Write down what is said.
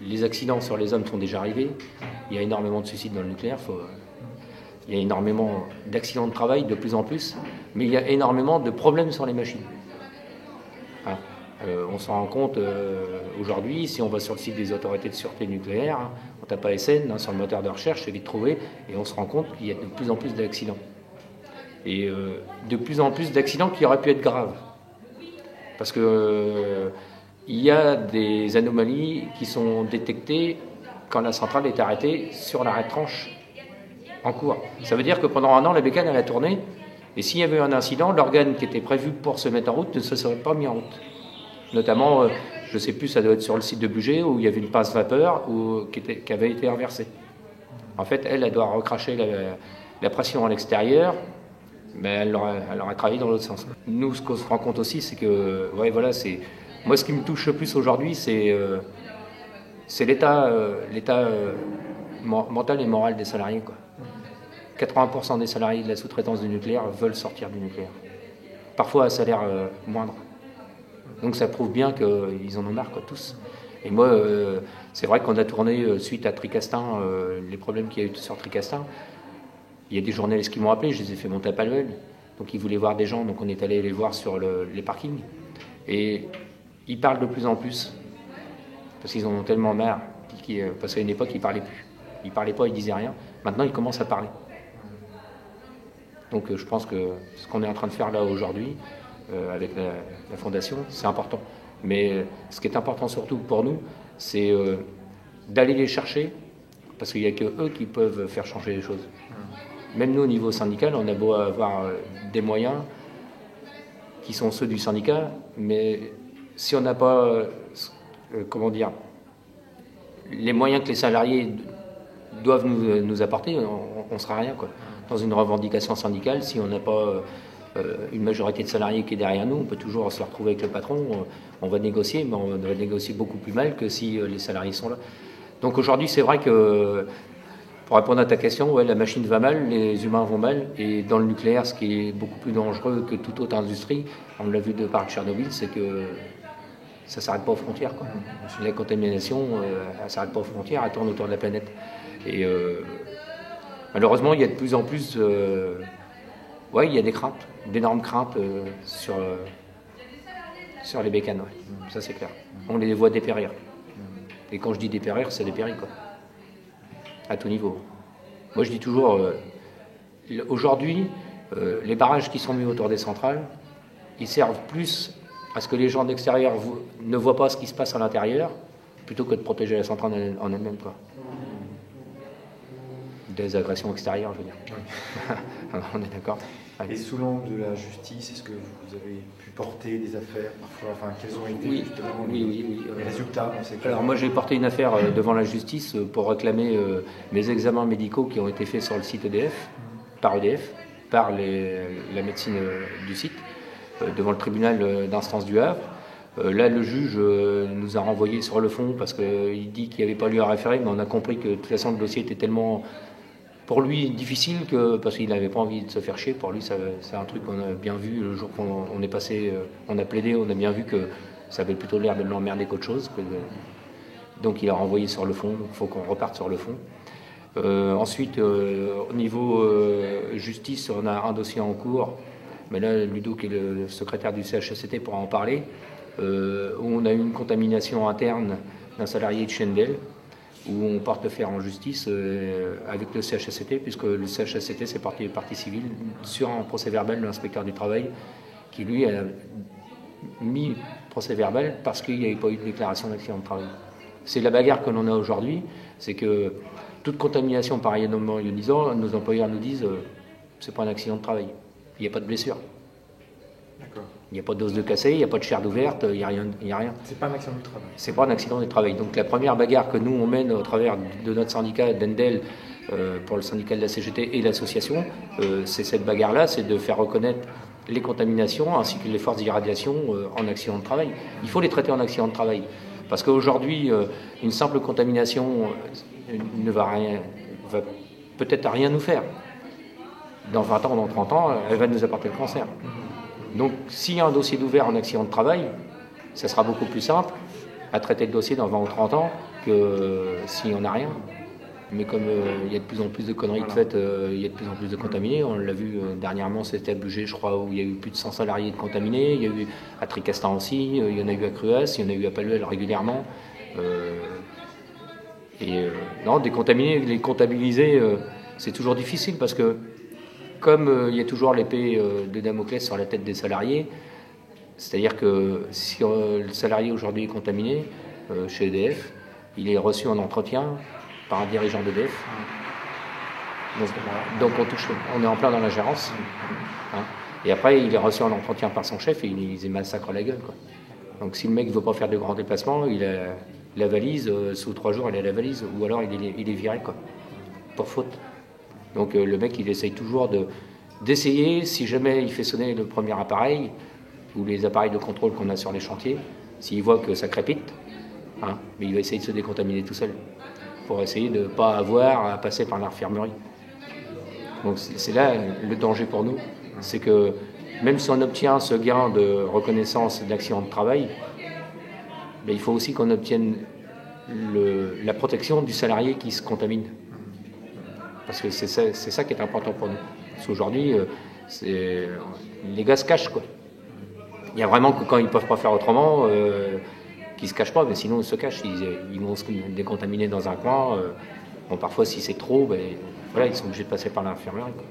les accidents sur les hommes sont déjà arrivés. Il y a énormément de suicides dans le nucléaire. Il y a énormément d'accidents de travail de plus en plus, mais il y a énormément de problèmes sur les machines. Hein. On s'en rend compte aujourd'hui, si on va sur le site des autorités de sûreté nucléaire, hein, on tape ASN sur le moteur de recherche, c'est vite trouvé, et on se rend compte qu'il y a de plus en plus d'accidents. Et de plus en plus d'accidents qui auraient pu être graves. Parce que il y a des anomalies qui sont détectées quand la centrale est arrêtée sur l'arrêt de tranche en cours. Ça veut dire que pendant un an, la bécane elle a tourné, et s'il y avait eu un incident, l'organe qui était prévu pour se mettre en route ne se serait pas mis en route. Notamment, je ne sais plus, ça doit être sur le site de Bugey, où il y avait une passe vapeur qui avait été inversée. En fait, elle doit recracher la pression à l'extérieur, mais elle aurait travaillé dans l'autre sens. Nous, ce qu'on se rend compte aussi, c'est que, ouais, voilà, moi, ce qui me touche le plus aujourd'hui, c'est l'état mental et moral des salariés, quoi. 80% des salariés de la sous-traitance du nucléaire veulent sortir du nucléaire. Parfois à salaire moindre. Donc ça prouve bien qu'ils en ont marre, quoi, tous. Et moi, c'est vrai qu'on a tourné suite à Tricastin, les problèmes qu'il y a eu sur Tricastin. Il y a des journalistes qui m'ont appelé, je les ai fait monter à Palluel. Donc ils voulaient voir des gens, donc on est allé les voir sur les parkings. Et ils parlent de plus en plus. Parce qu'ils en ont tellement marre. Parce qu'à une époque, ils ne parlaient plus. Ils ne parlaient pas, ils ne disaient rien. Maintenant, ils commencent à parler. Donc je pense que ce qu'on est en train de faire là aujourd'hui, avec la Fondation, c'est important. Mais ce qui est important surtout pour nous, c'est d'aller les chercher, parce qu'il n'y a que eux qui peuvent faire changer les choses. Même nous, au niveau syndical, on a beau avoir des moyens qui sont ceux du syndicat, mais si on n'a pas, les moyens que les salariés doivent nous apporter, on ne sera rien, quoi. Dans une revendication syndicale, si on n'a pas une majorité de salariés qui est derrière nous, on peut toujours se retrouver avec le patron, on va négocier, mais on va négocier beaucoup plus mal que si les salariés sont là. Donc aujourd'hui, c'est vrai que, pour répondre à ta question, ouais, la machine va mal, les humains vont mal, et dans le nucléaire, ce qui est beaucoup plus dangereux que toute autre industrie, on l'a vu de par Tchernobyl, c'est que ça ne s'arrête pas aux frontières, quoi. La contamination, elle ne s'arrête pas aux frontières, elle tourne autour de la planète. Et malheureusement, il y a de plus en plus... il y a des craintes, d'énormes craintes sur les bécanes. Ouais. Ça, c'est clair. On les voit dépérir. Et quand je dis dépérir, c'est dépérir, quoi. À tout niveau. Moi, je dis toujours, aujourd'hui, les barrages qui sont mis autour des centrales, ils servent plus à ce que les gens d'extérieur ne voient pas ce qui se passe à l'intérieur, plutôt que de protéger la centrale en elle-même, quoi. Des agressions extérieures, je veux dire. On est d'accord. Ouais. Et sous l'angle de la justice, est-ce que vous avez pu porter des affaires parfois, enfin, quels ont été justement les résultats? Alors moi j'ai porté une affaire devant la justice pour réclamer mes examens médicaux qui ont été faits sur le site EDF, par la médecine du site, devant le tribunal d'instance du Havre. Là, le juge nous a renvoyé sur le fond parce qu'il dit qu'il n'y avait pas lieu à référer, mais on a compris que de toute façon le dossier était tellement, pour lui, difficile, parce qu'il n'avait pas envie de se faire chier. Pour lui, c'est un truc qu'on a bien vu le jour qu'on est passé, on a plaidé, on a bien vu que ça avait plutôt l'air de l'emmerder qu'autre chose. Donc il a renvoyé sur le fond, il faut qu'on reparte sur le fond. Ensuite, au niveau justice, on a un dossier en cours, mais là, Ludo, qui est le secrétaire du CHSCT, pourra en parler, où on a eu une contamination interne d'un salarié de Chendel, où on porte le fer en justice avec le CHSCT, puisque le CHSCT, c'est partie civile, sur un procès verbal de l'inspecteur du travail, qui lui a mis procès verbal parce qu'il n'y avait pas eu de déclaration d'accident de travail. C'est la bagarre que l'on a aujourd'hui, c'est que toute contamination par rayonnement ionisant, nos employeurs nous disent c'est pas un accident de travail, il n'y a pas de blessure. D'accord. Il n'y a pas d'os de cassé, il n'y a pas de chair d'ouverte, il n'y a rien. C'est pas un accident du travail. C'est pas un accident du travail. Donc la première bagarre que nous on mène au travers de notre syndicat d'Endel pour le syndicat de la CGT et l'association, c'est cette bagarre-là, c'est de faire reconnaître les contaminations ainsi que les forces d'irradiation en accident de travail. Il faut les traiter en accident de travail. Parce qu'aujourd'hui, une simple contamination ne va peut-être rien nous faire. Dans 20 ans, dans 30 ans, elle va nous apporter le cancer. Donc, s'il y a un dossier d'ouvert en accident de travail, ça sera beaucoup plus simple à traiter le dossier dans 20 ou 30 ans que s'il n'y en a rien. Mais comme il y a de plus en plus de conneries de faites, il y a de plus en plus de contaminés. On l'a vu dernièrement, c'était à Bugey, je crois, où il y a eu plus de 100 salariés de contaminés. Il y a eu à Tricastin aussi, il y en a eu à Cruas, il y en a eu à Palluel régulièrement. Non, des contaminés, les comptabiliser, c'est toujours difficile parce que comme il y a toujours l'épée de Damoclès sur la tête des salariés, c'est-à-dire que si le salarié aujourd'hui est contaminé chez EDF, il est reçu en entretien par un dirigeant d'EDF. Donc on est en plein dans la gérance. Hein. Et après, il est reçu en entretien par son chef et il se massacre la gueule, quoi. Donc si le mec ne veut pas faire de grands déplacements, il a la valise, sous 3 jours, il a la valise, ou alors il est viré, quoi, pour faute. Donc le mec, il essaye toujours d'essayer, si jamais il fait sonner le premier appareil, ou les appareils de contrôle qu'on a sur les chantiers, s'il voit que ça crépite, hein, mais il va essayer de se décontaminer tout seul, pour essayer de ne pas avoir à passer par l'infirmerie. Donc c'est là le danger pour nous, c'est que même si on obtient ce gain de reconnaissance d'accident de travail, mais il faut aussi qu'on obtienne la protection du salarié qui se contamine. Parce que c'est ça qui est important pour nous. Parce qu'aujourd'hui, les gars se cachent, quoi. Il y a vraiment que quand ils ne peuvent pas faire autrement, qu'ils ne se cachent pas, mais sinon ils se cachent, ils vont se décontaminer dans un coin. Bon, parfois si c'est trop, voilà, ils sont obligés de passer par l'infirmerie, quoi.